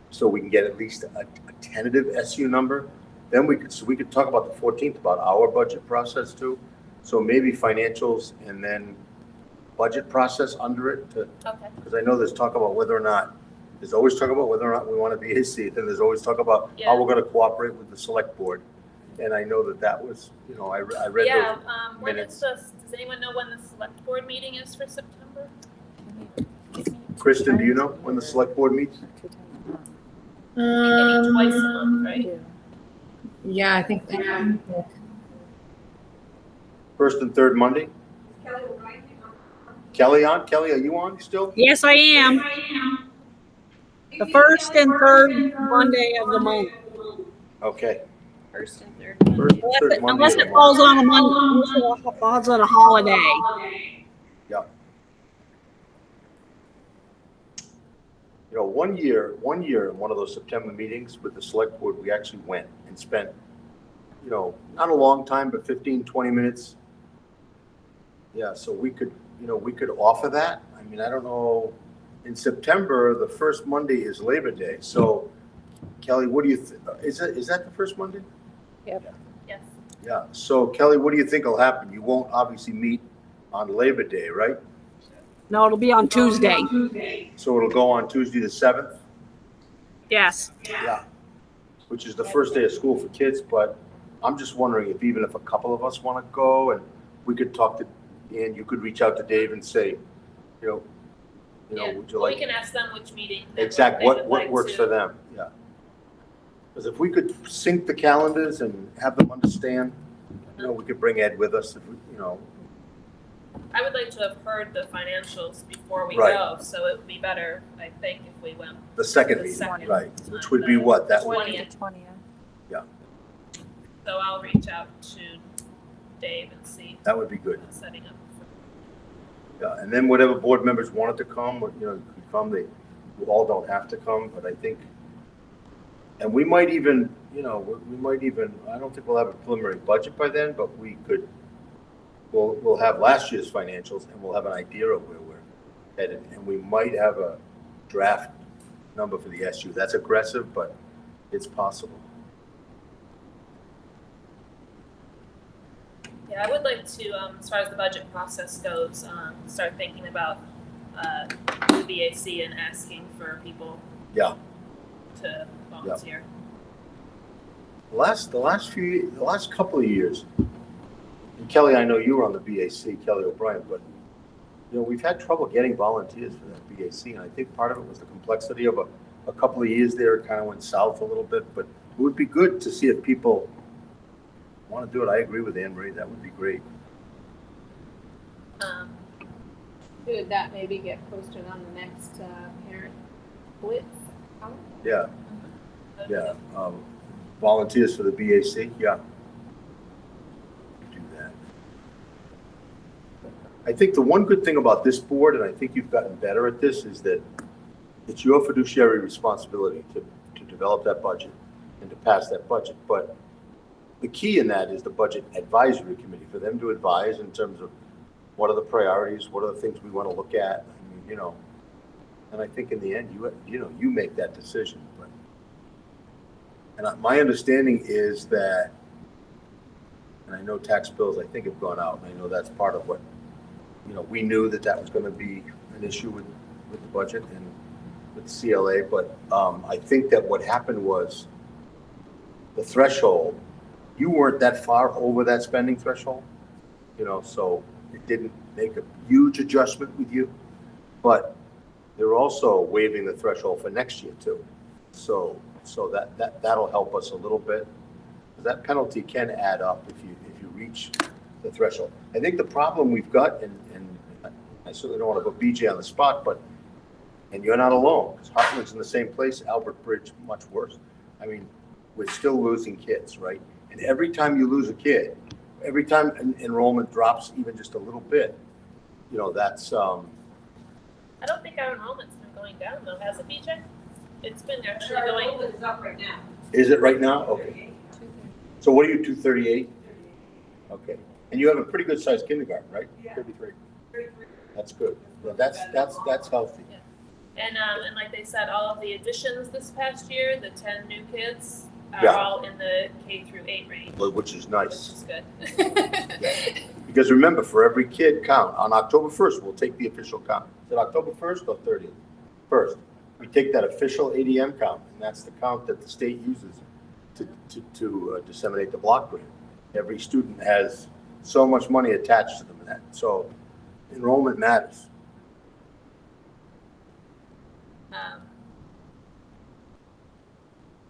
so we can get at least a tentative SU number. Then we could talk about the 14th, about our budget process too. So maybe financials and then budget process under it to, Okay. because I know there's talk about whether or not, there's always talk about whether or not we want to be BAC, then there's always talk about how we're going to cooperate with the select board. And I know that was, you know, I read Yeah, those when minutes. is does anyone know when the select board meeting is for September? Kristen, do you know when the select board meets? Maybe twice a month, right? Yeah, I think. First and third Monday? Kelly O'Reilly. Kelly on? Kelly, are you on still? Yes, I am. The first and third Monday of the month. Okay. First and third. First and third Monday Unless of the it month. falls on a Monday, unless it falls on a holiday. Yeah. You know, one year in one of those September meetings with the select board, we actually went and spent, you know, not a long time, but 15, 20 minutes. Yeah, so we could offer that. I mean, I don't know, in September, the first Monday is Labor Day. So Kelly, what do you, is that the first Monday? Yes. Yeah, so Kelly, what do you think will happen? You won't obviously meet on Labor Day, right? No, it'll be on Tuesday. So it'll go on Tuesday the 7th? Yes. Yeah. Which is the first day of school for kids, but I'm just wondering if even if a couple of us want to go and we could talk to, and you could reach out to Dave and say, you know, would you Well, like? we can ask them which meeting. Exactly, they would what like works to- for them, yeah. Because if we could sync the calendars and have them understand, you know, we could bring Ed with us, if we, you know. I would like to have heard the financials before we Right. go, so it would be better, I think, if we went The second The meeting, second. right, which would be what, that would, 20th. 20th. So I'll reach out to Dave and see that would be good. setting up. Yeah, and then whatever board members wanted to come, or, could come, they all don't have to come, but I think, and we might even, I don't think we'll have a preliminary budget by then, but we'll have last year's financials and we'll have an idea of where we're headed, and we might have a draft number for the SU. That's aggressive, but it's possible. Yeah, I would like to, as far as the budget process goes, start thinking about the BAC and asking for people Yeah. to volunteer. The last couple of years, and Kelly, I know you were on the BAC, Kelly O'Brien, but we've had trouble getting volunteers for that BAC, and I think part of it was the complexity of a couple of years there. It kind of went south a little bit, but it would be good to see if people want to do it. I agree with Anne Marie. That would be great. Could that maybe get posted on the next parent blitz? Yeah. Yeah. Volunteers for the BAC. Yeah. Do that. I think the one good thing about this board, and I think you've gotten better at this, is that it's your fiduciary responsibility to develop that budget and to pass that budget. But the key in that is the budget advisory committee, for them to advise in terms of what are the priorities, what are the things we want to look at. I mean, and I think in the end, you make that decision. But and my understanding is that, and I know tax bills I think have gone out, and I know that's part of what we knew that was going to be an issue with the budget and with the CLA. But I think that what happened was the threshold. You weren't that far over that spending threshold, so it didn't make a huge adjustment with you, but they're also waiving the threshold for next year too. So that'll help us a little bit. That penalty can add up if you reach the threshold. I think the problem we've got, and I certainly don't want to put BJ on the spot, and you're not alone, because Heartland's in the same place, Albert Bridge, much worse. I mean, we're still losing kids, right? And every time you lose a kid, every time enrollment drops even just a little bit, that's. I don't think our enrollment's been going down though, has it, BJ? It's been actually going. It's up right now. Is it right now? Okay. So what are you, 238? Okay. And you have a pretty good sized kindergarten, right? Yeah. 33. That's good. Well, that's healthy. Yeah. And like they said, all of the additions this past year, the 10 new kids, are all in the K through 8 range. Which is nice. Which is good. Because remember, for every kid count, on October 1st, we'll take the official count. Is it October 1st or 30th? 1st. We take that official ADM count, and that's the count that the state uses to disseminate the block grant. Every student has so much money attached to them, and that. So enrollment matters.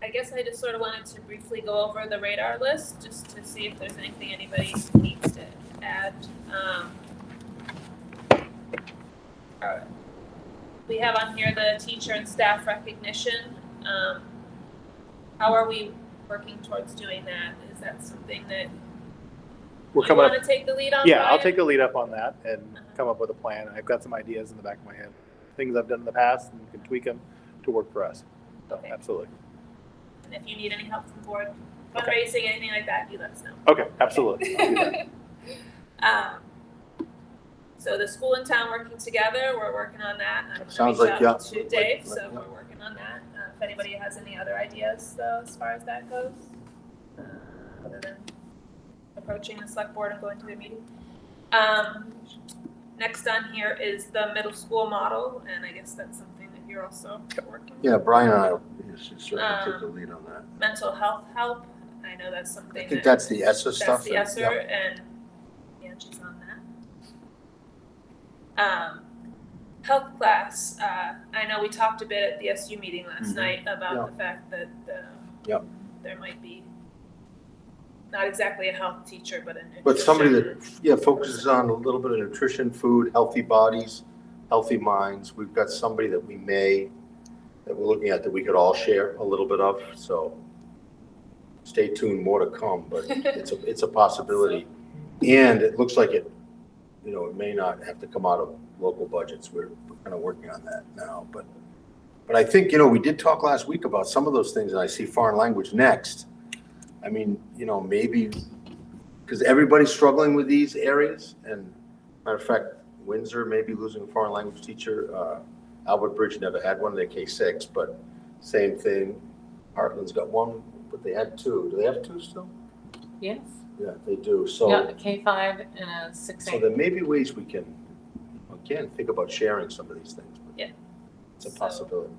I guess I just sort of wanted to briefly go over the radar list, just to see if there's anything anybody needs to add. We have on here the teacher and staff recognition. How are we working towards doing that? Is that something that We're you coming up. want to take the lead on? Yeah, I'll Brian? take the lead up on that and come up with a plan. I've got some ideas in the back of my head, things I've done in the past, and we can tweak them to work for us. So, Okay. absolutely. And if you need any help from the board, fundraising, anything like that, you let us know. Okay, absolutely. I'll do that. So the school and town working together, we're working on that. I'm gonna Sounds reach like, out yeah. to Dave, Like, so yeah. we're working on that. If anybody has any other ideas though, as far as that goes, other than approaching the select board and going to their meeting. Next on here is the middle school model, and I guess that's something that you're also working on. Yeah, Brian and I should certainly take the lead on that. Mental health help, I know that's something I think that, that's the ESSA stuff. that's the ESSER, and Angie's on that. Health class, I know we talked a bit at the SU meeting last Mhm. night about Yeah. the fact that Yep. there might be not exactly a health teacher, but a nutrition. But somebody that, focuses on a little bit of nutrition, food, healthy bodies, healthy minds. We've got somebody that that we're looking at that we could all share a little bit of, so stay tuned, more to come, but it's a possibility. And it looks like you know, it may not have to come out of local budgets. We're kind of working on that now, but I think, you know, we did talk last week about some of those things, and I see foreign language next. I mean, you know, maybe, because everybody's struggling with these areas, and matter of fact, Windsor may be losing a foreign language teacher. Albert Bridge never had one, they're K-6, but same thing. Heartland's got one, but they had two. Do they have two still? Yes. Yeah, they do. So, Yeah, a K-5 and a 6A. so there may be ways we can, again, think about sharing some of these things. But Yeah. It's a So- possibility.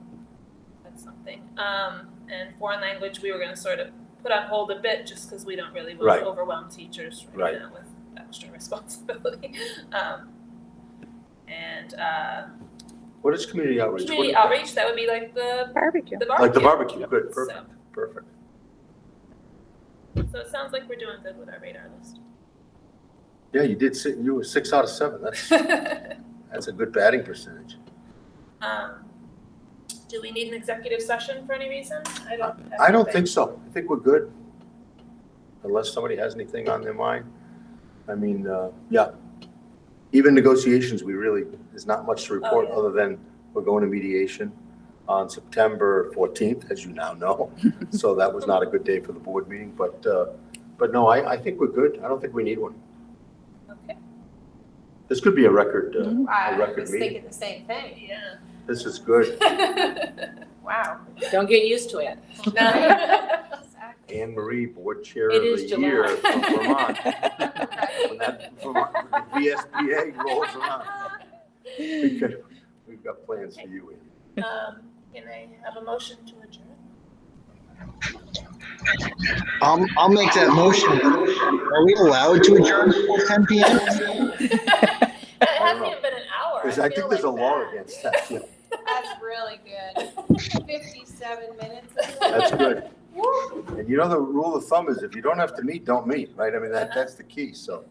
That's something. And foreign language, we were gonna sort of put on hold a bit just because we don't really want Right. to overwhelm teachers Right. now with extra responsibility. And What is community outreach? community What- outreach, that would be like the Barbecue. barbecue. Like the barbecue, good, So, perfect, perfect. so it sounds like we're doing good with our radar list. Yeah, you were 6 out of 7. That's a good batting percentage. Do we need an executive session for any reason? I don't think so. I think we're good. Unless somebody has anything on their mind. I mean, yeah. Even negotiations, there's not much to report yeah. other than we're going to mediation on September 14th, as you now know. So that was not a good day for the board meeting, but no, I think we're good. I don't think we need one. Okay. This could be a record, I a record was meeting. thinking the same thing. Yeah. This is good. Wow. Don't get used to it. Anne Marie, board chair It of is the year July. from Vermont. When that Vermont VSBA rolls around. We've got plans for you, Anne. Can I have a motion to adjourn? I'll make that motion. Are we allowed to adjourn before 10 p.m.? It hasn't even been an hour. I think there's a law against that, yeah. That's really good. 57 minutes. That's good. And you know, the rule of thumb is if you don't have to meet, don't meet, right? I mean, that's the key, so.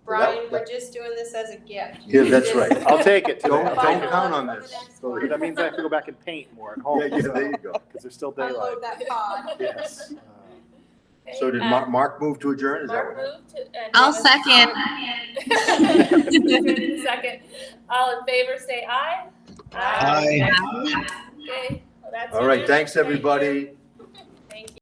Brian, we're just doing this as a gift. Yeah, that's right. I'll take it today. Don't I'll take it. count on this. That means I have to go back and paint more at home. Yeah, there you go. Because there's still daylight. Unload that pod. Yes. So did Mark move to adjourn? Is that Mark what? moved to. and I'll Devin- Second. All in favor, say aye. Aye. Okay. Well, that's All right, unanimous. thanks, Thank you. everybody.